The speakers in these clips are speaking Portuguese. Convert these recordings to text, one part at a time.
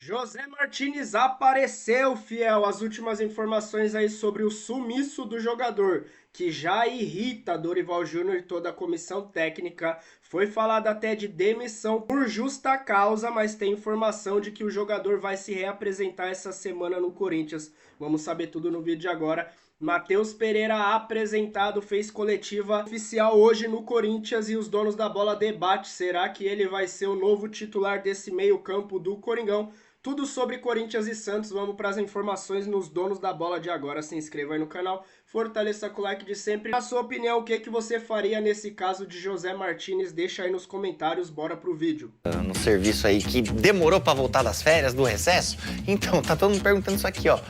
José Martínez apareceu, fiel. As últimas informações aí sobre o sumiço do jogador, que já irrita Dorival Júnior e toda a comissão técnica. Foi falado até de demissão por justa causa, mas tem informação de que o jogador vai se reapresentar essa semana no Corinthians. Vamos saber tudo no vídeo de agora. Matheus Pereira apresentado, fez coletiva oficial hoje no Corinthians e os donos da bola debatem. Será que ele vai ser o novo titular desse meio campo do Coringão? Tudo sobre Corinthians e Santos, vamos para as informações nos donos da bola de agora. Se inscreva aí no canal, fortaleça com o like de sempre. A sua opinião, o que você faria nesse caso de José Martínez? Deixa aí nos comentários, bora pro vídeo. No serviço aí que demorou para voltar das férias, do recesso, então tá todo mundo perguntando isso aqui, ó.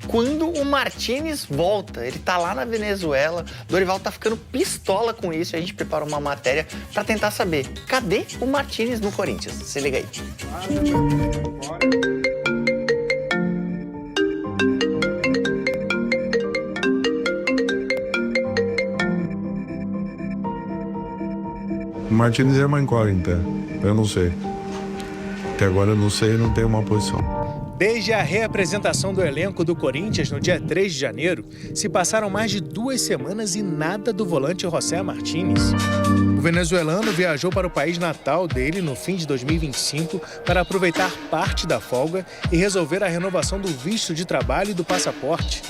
Quando o Martínez volta? Ele tá lá na Venezuela, Dorival tá ficando pistola com isso, a gente preparou uma matéria para tentar saber, cadê o Martínez no Corinthians? Se liga aí. Bora. O Martínez é uma incógnita, eu não sei. Até agora eu não sei, não tenho uma posição. Desde a reapresentação do elenco do Corinthians no dia 3 de janeiro, se passaram mais de 2 semanas e nada do volante José Martínez. O venezuelano viajou para o país natal dele no fim de 2025 para aproveitar parte da folga e resolver a renovação do visto de trabalho e do passaporte.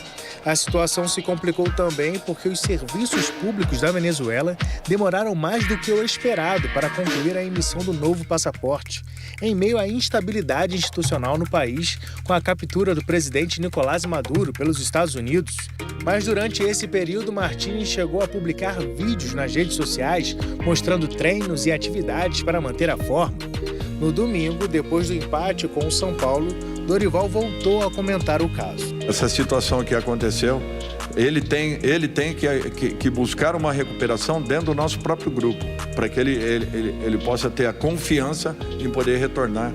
A situação se complicou também porque os serviços públicos da Venezuela demoraram mais do que o esperado para concluir a emissão do novo passaporte, em meio à instabilidade institucional no país com a captura do presidente Nicolás Maduro pelos Estados Unidos. Mas durante esse período, Martínez chegou a publicar vídeos nas redes sociais mostrando treinos e atividades para manter a forma. No domingo, depois do empate com o São Paulo, Dorival voltou a comentar o caso. Essa situação que aconteceu, ele tem que buscar uma recuperação dentro do nosso próprio grupo, para que ele possa ter a confiança em poder retornar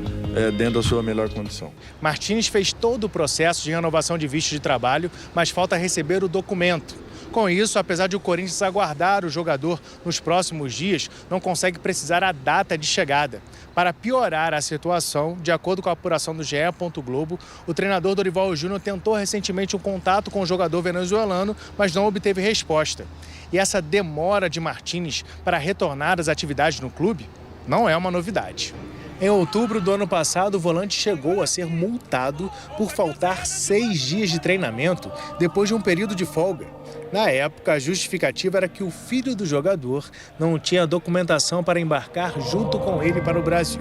dentro da sua melhor condição. Martínez fez todo o processo de renovação de visto de trabalho, mas falta receber o documento. Com isso, apesar de o Corinthians aguardar o jogador nos próximos dias, não consegue precisar a data de chegada. Para piorar a situação, de acordo com a apuração do GE. Globo, o treinador Dorival Júnior tentou recentemente um contato com o jogador venezuelano, mas não obteve resposta. E essa demora de Martínez para retornar às atividades no clube não é uma novidade. Em outubro do ano passado, o volante chegou a ser multado por faltar 6 dias de treinamento depois de um período de folga. Na época, a justificativa era que o filho do jogador não tinha documentação para embarcar junto com ele para o Brasil.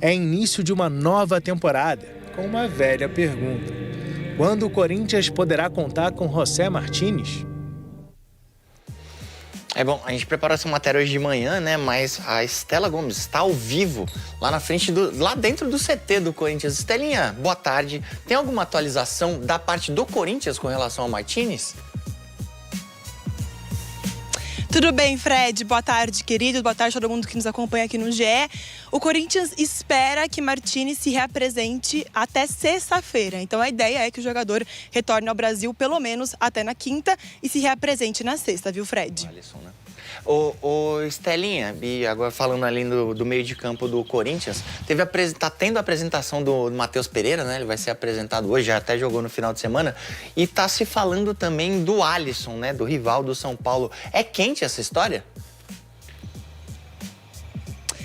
É início de uma nova temporada, com uma velha pergunta: quando o Corinthians poderá contar com José Martínez? Bom, a gente preparou essa matéria hoje de manhã, né? Mas a Estela Gomes está ao vivo lá na frente lá dentro do CT do Corinthians. Estelinha, boa tarde. Tem alguma atualização da parte do Corinthians com relação ao Martínez? Tudo bem, Fred? Boa tarde, querido. Boa tarde a todo mundo que nos acompanha aqui no GE. O Corinthians espera que Martínez se reapresente até sexta-feira. Então, a ideia é que o jogador retorne ao Brasil pelo menos até na quinta e se reapresente na sexta, viu, Fred? Alisson, né? Ô, Estelinha, e agora falando ali do meio de campo do Corinthians, tá tendo a apresentação do Matheus Pereira, né? Ele vai ser apresentado hoje, já até jogou no final de semana. E tá se falando também do Alisson, né? Do rival do São Paulo. É quente essa história?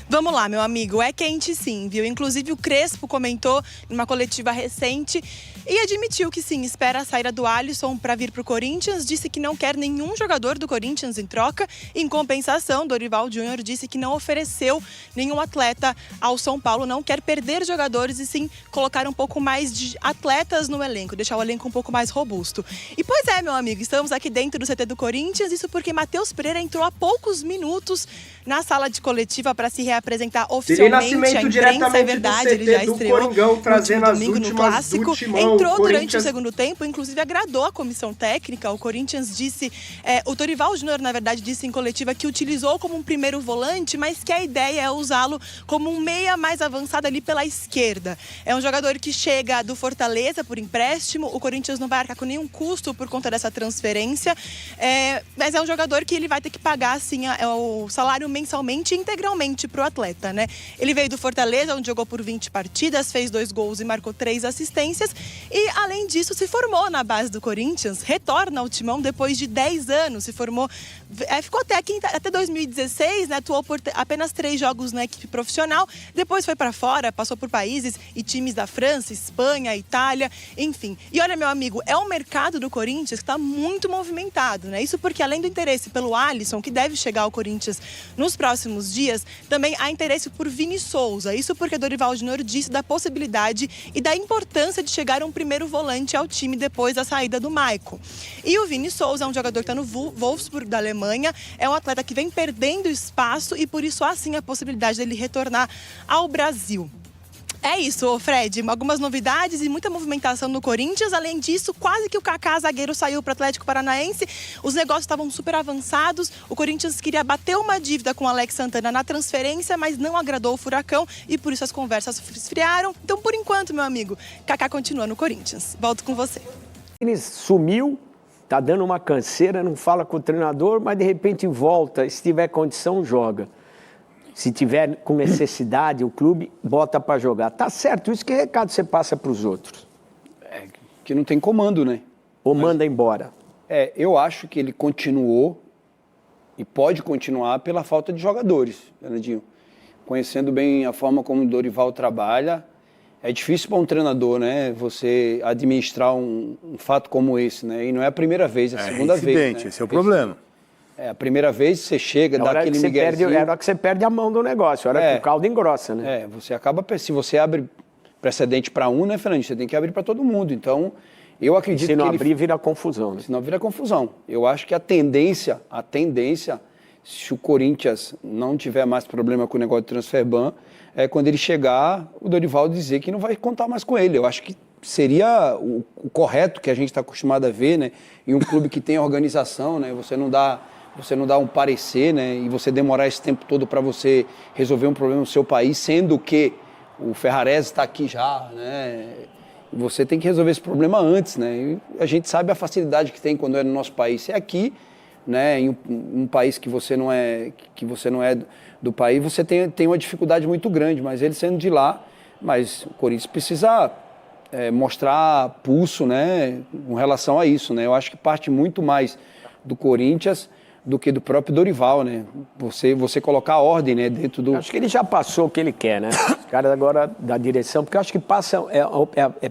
Vamos lá, meu amigo, é quente sim, viu? Inclusive o Crespo comentou numa coletiva recente e admitiu que sim, espera a saída do Alisson para vir para o Corinthians, disse que não quer nenhum jogador do Corinthians em troca. Em compensação, Dorival Júnior disse que não ofereceu nenhum atleta ao São Paulo, não quer perder jogadores e sim colocar um pouco mais de atletas no elenco, deixar o elenco um pouco mais robusto. E pois é, meu amigo, estamos aqui dentro do CT do Corinthians, isso porque Matheus Pereira entrou há poucos minutos na sala de coletiva para se reapresentar oficialmente à imprensa, é verdade, ele já estreou Coringão, trazendo no domingo no Clássico, entrou durante o segundo tempo, inclusive agradou a comissão técnica. O Corinthians disse, o Dorival Júnior, na verdade, disse em coletiva que utilizou como um primeiro volante, mas que a ideia é usá-lo como um meia mais avançado ali pela esquerda. É um jogador que chega do Fortaleza por empréstimo, o Corinthians não vai arcar com nenhum custo por conta dessa transferência, mas é um jogador que ele vai ter que pagar assim, o salário mensalmente e integralmente para o atleta, né? Ele veio do Fortaleza, onde jogou por 20 partidas, fez 2 gols e marcou 3 assistências. E, além disso, se formou na base do Corinthians, retorna ao timão depois de 10 anos, se formou, ficou até 2016, né? Atuou por apenas 3 jogos na equipe profissional, depois foi para fora, passou por países e times da França, Espanha, Itália, enfim. E olha, meu amigo, é um mercado do Corinthians que está muito movimentado, né? Isso porque, além do interesse pelo Alisson, que deve chegar ao Corinthians nos próximos dias, também há interesse por Vini Souza. Isso porque Dorival Júnior disse da possibilidade e da importância de chegar um primeiro volante ao time depois da saída do Maicon. E o Vini Souza é um jogador que está no Wolfsburg da Alemanha, é um atleta que vem perdendo espaço e por isso há sim a possibilidade dele retornar ao Brasil. É isso, Fred. Algumas novidades e muita movimentação no Corinthians. Além disso, quase que o Kaká, zagueiro, saiu para o Atlético Paranaense. Os negócios estavam super avançados. O Corinthians queria bater uma dívida com o Alex Santana na transferência, mas não agradou o Furacão e por isso as conversas esfriaram. Então, por enquanto, meu amigo, Kaká continua no Corinthians. Volto com você. Ele sumiu, tá dando uma canseira, não fala com o treinador, mas de repente volta. Se tiver condição, joga. Se tiver com necessidade, o clube bota para jogar. Tá certo, isso que recado você passa para os outros? Que não tem comando, né? Ou manda embora? Eu acho que ele continuou e pode continuar pela falta de jogadores, Fernandinho. Conhecendo bem a forma como o Dorival trabalha, é difícil para um treinador, né? Você administrar um fato como esse, né? E não é a primeira vez, é a segunda vez. Né? Esse é o problema. A primeira vez você chega, dá aquele miguezinho... É a hora que você perde a mão do negócio, a hora que o caldo engrossa, né? Você acaba... Se você abre precedente para um, né, Fernando? Você tem que abrir para todo mundo. Então, eu acredito que se não abrir, vira confusão, né? Se não vira confusão. Eu acho que a tendência, se o Corinthians não tiver mais problema com o negócio de transfer ban, é quando ele chegar, o Dorival dizer que não vai contar mais com ele. Eu acho que seria o correto que a gente está acostumado a ver, né? Em um clube que tem organização, né? Você não dá um parecer, né? E você demorar esse tempo todo para você resolver um problema no seu país, sendo que o Ferrarese está aqui já, né? E você tem que resolver esse problema antes, né? E a gente sabe a facilidade que tem quando é no nosso país. Se é aqui, né? Em um país que você não é do país, você tem uma dificuldade muito grande. Mas ele sendo de lá, mas o Corinthians precisa mostrar pulso, né? Com relação a isso, né? Eu acho que parte muito mais do Corinthians do que do próprio Dorival, né? Você colocar a ordem, né, dentro do... Acho que ele já passou o que ele quer, né? Os caras agora da direção, porque eu acho que passa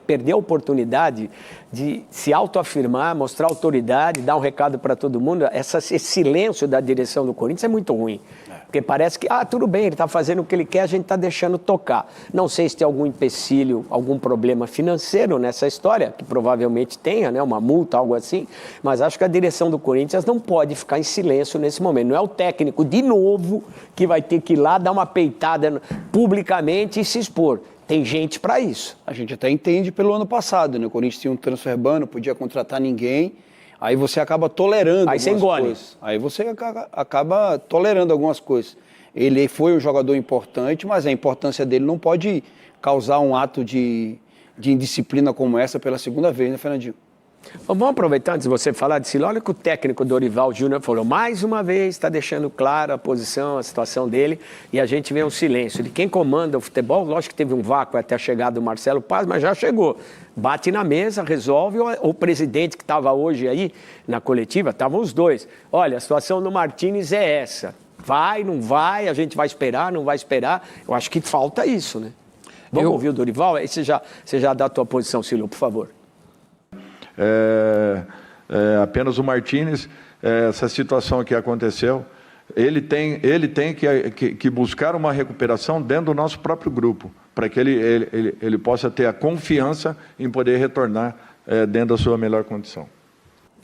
perder a oportunidade de se autoafirmar, mostrar autoridade, dar um recado para todo mundo. Esse silêncio da direção do Corinthians é muito ruim. Porque parece que, tudo bem, ele está fazendo o que ele quer, a gente está deixando tocar. Não sei se tem algum empecilho, algum problema financeiro nessa história, que provavelmente tenha, né, uma multa, algo assim, mas acho que a direção do Corinthians não pode ficar em silêncio nesse momento. Não é o técnico, de novo, que vai ter que ir lá dar uma peitada publicamente e se expor. Tem gente para isso. A gente até entende pelo ano passado, né? O Corinthians tinha um transfer ban, não podia contratar ninguém. Aí você acaba tolerando algumas coisas. Aí você acaba tolerando algumas coisas. Ele foi um jogador importante, mas a importância dele não pode causar um ato de indisciplina como essa pela segunda vez, né, Fernandinho? Vamos aproveitar antes de você falar de Silvio. Olha que o técnico Dorival Júnior falou, mais uma vez está deixando clara a posição, a situação dele, e a gente vê um silêncio de quem comanda o futebol. Lógico que teve um vácuo até a chegada do Marcelo Paz, mas já chegou. Bate na mesa, resolve. O presidente que estava hoje aí na coletiva, estavam os dois. Olha, a situação do Martínez é essa. Vai, não vai, a gente vai esperar, não vai esperar. Eu acho que falta isso, né? Vamos ouvir o Dorival? Aí você já dá a tua posição, Silvio, por favor. Apenas o Martínez, essa situação que aconteceu, ele tem que buscar uma recuperação dentro do nosso próprio grupo, para que ele possa ter a confiança em poder retornar dentro da sua melhor condição.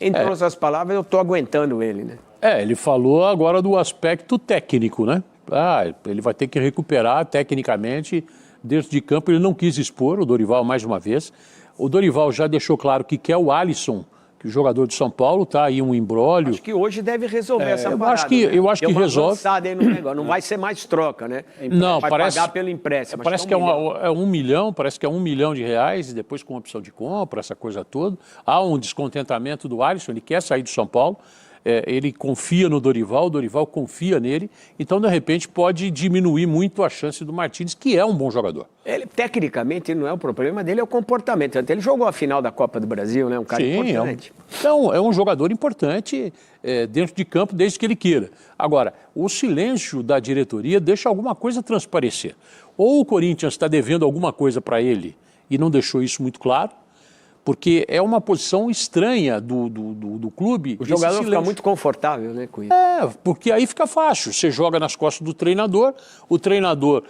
Em todas as palavras, eu estou aguentando ele, né? Ele falou agora do aspecto técnico, né? Ele vai ter que recuperar tecnicamente dentro de campo. Ele não quis expor o Dorival mais uma vez. O Dorival já deixou claro que quer o Alisson, que o jogador de São Paulo, está aí um imbróglio. Acho que hoje deve resolver essa parada. Eu acho que resolve. Aí no negócio. Não vai ser mais troca, né? Não, vai pagar pelo empréstimo. Parece que é 1 milhão, parece que é 1 milhão de reais, e depois com opção de compra, essa coisa toda. Há um descontentamento do Alisson, ele quer sair do São Paulo. ele confia no Dorival, o Dorival confia nele, então de repente pode diminuir muito a chance do Martínez, que é um bom jogador. Ele, tecnicamente, não é o problema dele, é o comportamento. Ele jogou a final da Copa do Brasil, né? Um cara importante. Então, é um jogador importante dentro de campo, desde que ele queira. Agora, o silêncio da diretoria deixa alguma coisa transparecer. Ou o Corinthians está devendo alguma coisa para ele e não deixou isso muito claro, porque é uma posição estranha do clube. O jogador fica muito confortável, né, com isso. Porque aí fica fácil. Você joga nas costas do treinador, o treinador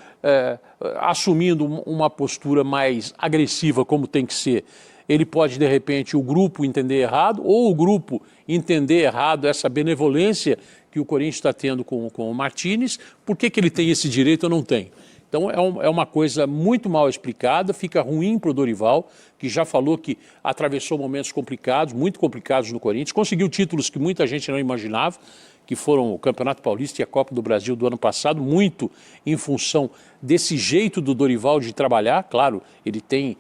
assumindo uma postura mais agressiva, como tem que ser, ele pode, de repente, o grupo entender errado, ou o grupo entender errado essa benevolência que o Corinthians está tendo com o Martínez. Por que ele tem esse direito ou não tem? Então é uma coisa muito mal explicada, fica ruim para o Dorival, que já falou que atravessou momentos complicados, muito complicados no Corinthians, conseguiu títulos que muita gente não imaginava, que foram o Campeonato Paulista e a Copa do Brasil do ano passado, muito em função desse jeito do Dorival de trabalhar. Claro, ele tem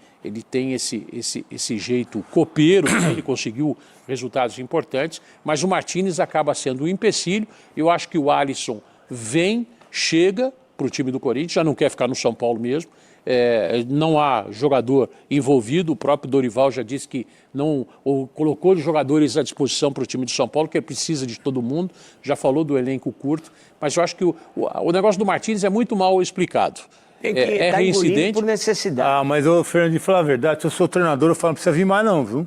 esse jeito copeiro, né? Ele conseguiu resultados importantes, mas o Martínez acaba sendo um empecilho. Eu acho que o Alisson chega para o time do Corinthians, já não quer ficar no São Paulo mesmo, não há jogador envolvido, o próprio Dorival já disse que não colocou jogadores à disposição para o time de São Paulo, que precisa de todo mundo, já falou do elenco curto, mas eu acho que o negócio do Martínez é muito mal explicado. É reincidente por necessidade. Mas, Fernando, de falar a verdade, se eu sou treinador, eu falo, não precisa vir mais não, viu?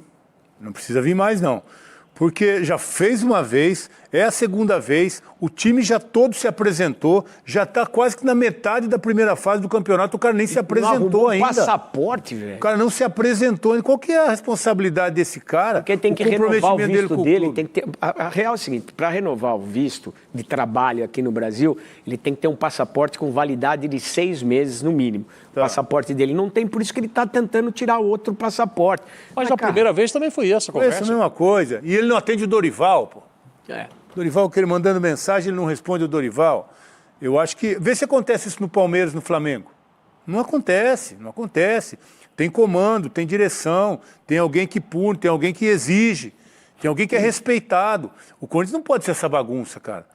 Não precisa vir mais não. Porque já fez uma vez, é a segunda vez, o time já todo se apresentou, já está quase que na metade da primeira fase do campeonato, o cara nem se apresentou ainda. Passaporte, velho. O cara não se apresentou ainda. Qual que é a responsabilidade desse cara? Porque tem que renovar o visto dele. Tem que ter... A real é o seguinte, para renovar o visto de trabalho aqui no Brasil, ele tem que ter um passaporte com validade de 6 meses no mínimo. O passaporte dele não tem, por isso que ele está tentando tirar outro passaporte. Mas a primeira vez também foi essa conversa. Foi essa mesma coisa. E ele não atende o Dorival, pô. Dorival, que ele mandando mensagem, ele não responde o Dorival. Eu acho que... Vê se acontece isso no Palmeiras, no Flamengo. Não acontece, não acontece. Tem comando, tem direção, tem alguém que pune, tem alguém que exige, tem alguém que é respeitado. O Corinthians não pode ser essa bagunça, cara.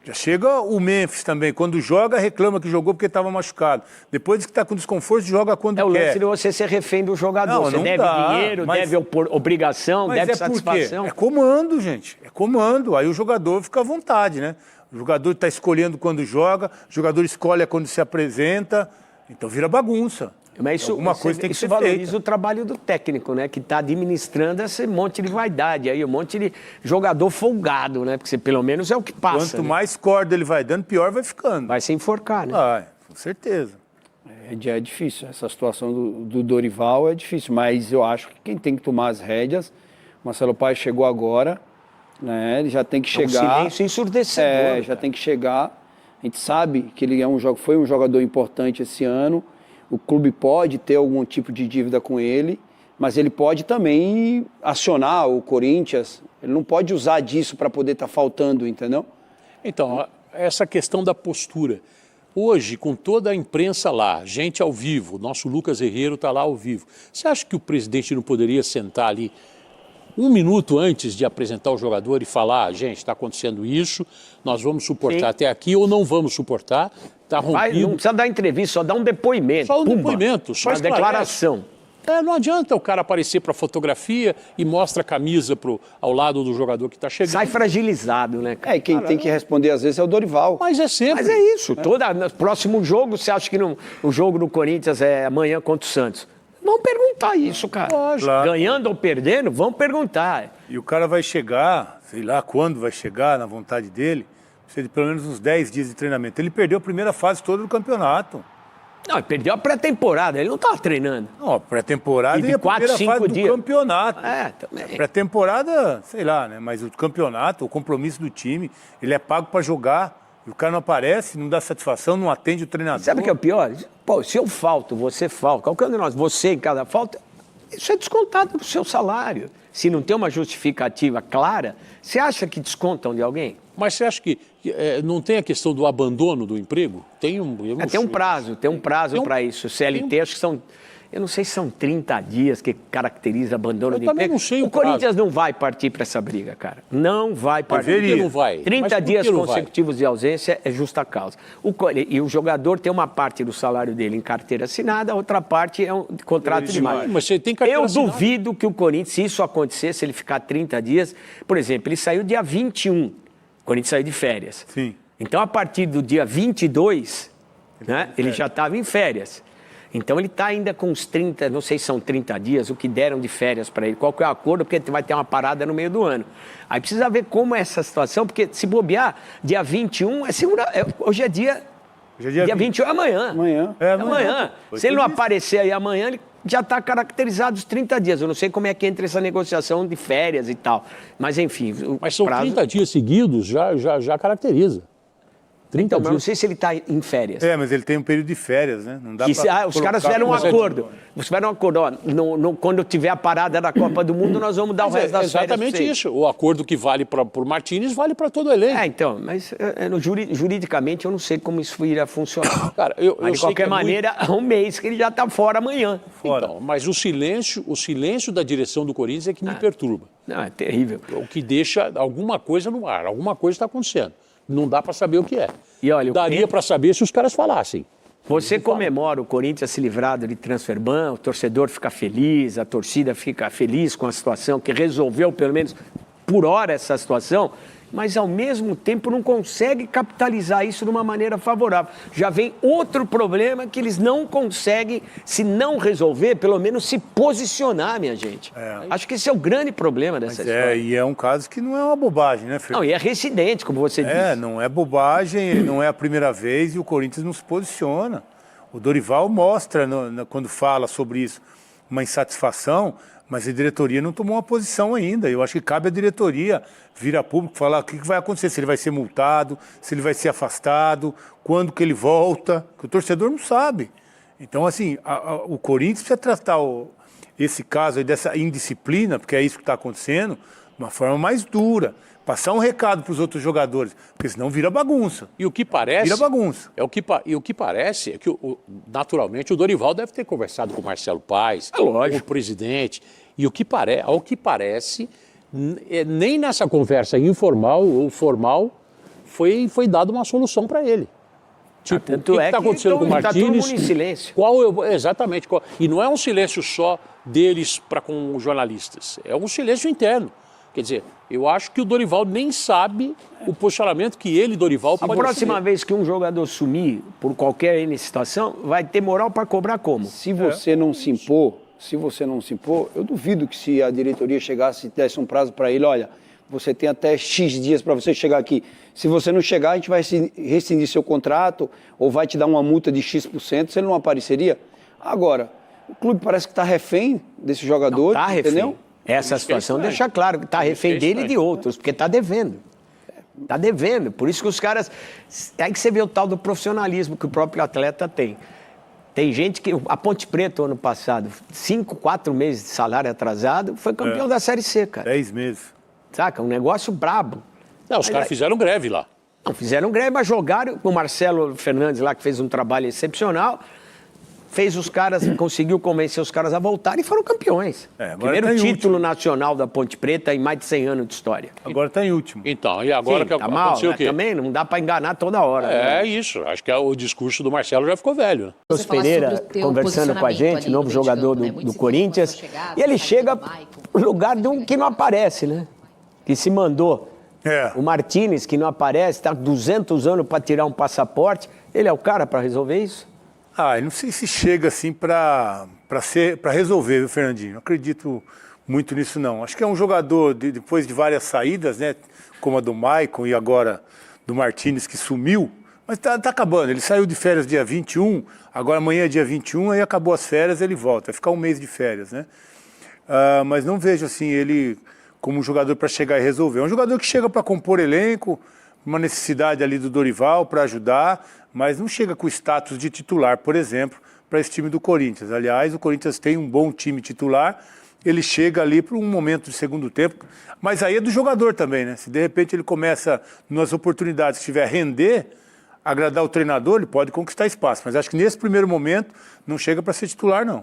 Já chega o Memphis também, quando joga, reclama que jogou porque estava machucado. Depois que está com desconforto, joga quando quer. O lance de você ser refém do jogador. Você deve dinheiro, deve obrigação, deve satisfação. É comando, gente. É comando. Aí o jogador fica à vontade, né? O jogador está escolhendo quando joga, o jogador escolhe quando se apresenta. Então vira bagunça. Mas isso valoriza o trabalho do técnico, né? Que está administrando esse monte de vaidade aí, um monte de jogador folgado, né? Porque pelo menos é o que passa. Quanto mais corda ele vai dando, pior vai ficando. Vai se enforcar, né? Vai, com certeza. É difícil, essa situação do Dorival é difícil, mas eu acho que quem tem que tomar as rédeas, Marcelo Paes chegou agora, né? Ele já tem que chegar... Um silêncio ensurdecedor. Já tem que chegar. A gente sabe que ele foi um jogador importante esse ano. O clube pode ter algum tipo de dívida com ele, mas ele pode também acionar o Corinthians. Ele não pode usar disso para poder estar faltando, entendeu? Então, essa questão da postura. Hoje, com toda a imprensa lá, gente ao vivo, nosso Lucas Herrero está lá ao vivo. Você acha que o presidente não poderia sentar ali 1 minuto antes de apresentar o jogador e falar, gente, está acontecendo isso, nós vamos suportar até aqui ou não vamos suportar, está rompido. Não precisa dar entrevista, só dá um depoimento. Só um depoimento, só uma declaração. Não adianta o cara aparecer para a fotografia e mostra a camisa ao lado do jogador que está chegando. Sai fragilizado, né? E quem tem que responder às vezes é o Dorival. Mas é sempre. Mas é isso. No próximo jogo, você acha que o jogo do Corinthians é amanhã contra o Santos? Vão perguntar isso, cara. Claro. Ganhando ou perdendo, vão perguntar. E o cara vai chegar, sei lá quando vai chegar, na vontade dele, precisa de pelo menos uns 10 dias de treinamento. Ele perdeu a primeira fase toda do campeonato. Não, ele perdeu a pré-temporada, ele não estava treinando. Não, a pré-temporada e a 4, primeira fase do campeonato. Também. A pré-temporada, sei lá, né? Mas o campeonato, o compromisso do time, ele é pago para jogar. E o cara não aparece, não dá satisfação, não atende o treinador. Sabe o que é o pior? Pô, se eu falto, você falta, qualquer um de nós, você em cada falta, isso é descontado do seu salário. Se não tem uma justificativa clara, você acha que descontam de alguém? Mas você acha que não tem a questão do abandono do emprego? Tem um prazo para isso. O CLT, acho que são Eu não sei se são 30 dias que caracteriza abandono Eu de também emprego. não sei o O Corinthians não vai partir para essa briga, cara. Não vai partir. Por que não vai? 30 Mas por dias que não vai? consecutivos de ausência é justa causa. E o jogador tem uma parte do salário dele em carteira assinada, a outra parte é um contrato de imagem. Mas você tem carteira Eu assinada. duvido que o Corinthians, se isso acontecer, se ele ficar 30 dias... Por exemplo, ele saiu dia 21, o Corinthians saiu de férias. Sim. Então, a partir do dia 22, né, ele já estava em férias. Então, ele está ainda com uns 30, não sei se são 30 dias, o que deram de férias para ele, qual que é o acordo, porque vai ter uma parada no meio do ano. Aí precisa ver como é essa situação, porque se bobear, dia 21, hoje é dia 21 é amanhã. Amanhã. É amanhã. Foi Se ele não tudo isso. aparecer aí amanhã, ele já está caracterizado os 30 dias. Eu não sei como é que entra essa negociação de férias e tal. Mas, enfim... Mas são 30 dias seguidos, já caracteriza. 30 Então, mas eu não dias. sei se ele está em férias. Mas ele tem um período de férias, né? Não dá Que pra os caras colocar fizeram um como- acordo. Eles fizeram um acordo. Ó, quando tiver a parada da Copa do Mundo, nós vamos dar o Mas resto das férias. exatamente pra vocês. isso. O acordo que vale para o Martínez vale para todo o elenco. Então, mas juridicamente eu não sei como isso iria funcionar. Cara, eu Mas, de sei que qualquer maneira, há um mês que ele já está fora amanhã. Então, mas o silêncio da direção do Corinthians é que me perturba. Não, é terrível. O que deixa alguma coisa no ar, alguma coisa está acontecendo. Não dá para saber o que é. E olha, daria para saber se os caras falassem. Você comemora o Corinthians se livrado de transferban, o torcedor fica feliz, a torcida fica feliz com a situação, que resolveu pelo menos por hora essa situação, mas ao mesmo tempo não consegue capitalizar isso de uma maneira favorável. Já vem outro problema que eles não conseguem, se não resolver, pelo menos se posicionar, minha gente. Acho que esse é o grande problema dessa história. E é um caso que não é uma bobagem, né, Fernando? Não, e é residente, como você disse. Não é bobagem, não é a primeira vez e o Corinthians não se posiciona. O Dorival mostra, quando fala sobre isso, uma insatisfação, mas a diretoria não tomou uma posição ainda. Eu acho que cabe à diretoria vir a público falar o que vai acontecer, se ele vai ser multado, se ele vai ser afastado, quando que ele volta, que o torcedor não sabe. Então, assim, o Corinthians precisa tratar esse caso aí dessa indisciplina, porque é isso que está acontecendo, de uma forma mais dura. Passar um recado para os outros jogadores, porque senão vira bagunça. E o que parece... Vira bagunça. E o que parece é que, naturalmente, o Dorival deve ter conversado com o Marcelo Paes, lógico. com o presidente. E ao que parece, nem nessa conversa informal ou formal foi dada uma solução para ele. Tipo, o que está acontecendo com o Martínez? Está todo mundo em silêncio. Exatamente. E não é um silêncio só deles para com os jornalistas. É um silêncio interno. Quer dizer, eu acho que o Dorival nem sabe o posicionamento que ele, Dorival, pode A próxima vez que um jogador sumir por qualquer situação, vai ter moral para cobrar como? Se você não se impor, eu duvido que se a diretoria chegasse e desse um prazo para ele, olha, você tem até X dias para você chegar aqui. Se você não chegar, a gente vai rescindir seu contrato ou vai te dar uma multa de X%, se ele não apareceria. Agora, o clube parece que está refém desse jogador, Está refém. entendeu? Essa situação deixa claro que está refém dele e de outros, porque está devendo. Está devendo. Por isso que os caras... Aí que você vê o tal do profissionalismo que o próprio atleta tem. Tem gente que... A Ponte Preta, ano passado, 4 meses de salário atrasado, foi campeão da Série C, cara. 10 meses. Saca? Um negócio brabo. Não, os caras fizeram greve lá. Não, fizeram greve, mas jogaram com o Marcelo Fernandes lá, que fez um trabalho excepcional. Conseguiu convencer os caras a voltarem e foram campeões. Primeiro título nacional da Ponte Preta em mais de 100 anos de história. Agora está em último. Então, e agora Sim, que tá mal, aconteceu o quê? Também não dá para enganar toda hora. É isso. Acho que o discurso do Marcelo já ficou velho. Os Pereira conversando com a gente, novo jogador do Corinthians, e ele chega no lugar de um que não aparece, né? Que se mandou. O Martínez, que não aparece, está 200 anos para tirar um passaporte. Ele é o cara para resolver isso? Eu não sei se chega assim para resolver, viu, Fernandinho? Não acredito muito nisso, não. Acho que é um jogador, depois de várias saídas, né? Como a do Maicon e agora do Martínez, que sumiu. Mas tá acabando. Ele saiu de férias dia 21, agora amanhã é dia 21, aí acabou as férias, ele volta. Vai ficar um mês de férias, né? Mas não vejo assim ele como um jogador para chegar e resolver. É um jogador que chega para compor elenco, uma necessidade ali do Dorival para ajudar, mas não chega com o status de titular, por exemplo, para esse time do Corinthians. Aliás, o Corinthians tem um bom time titular, ele chega ali para um momento de segundo tempo, mas aí é do jogador também, né? Se de repente ele começa, nas oportunidades que tiver a render, agradar o treinador, ele pode conquistar espaço, mas acho que nesse primeiro momento não chega para ser titular, não.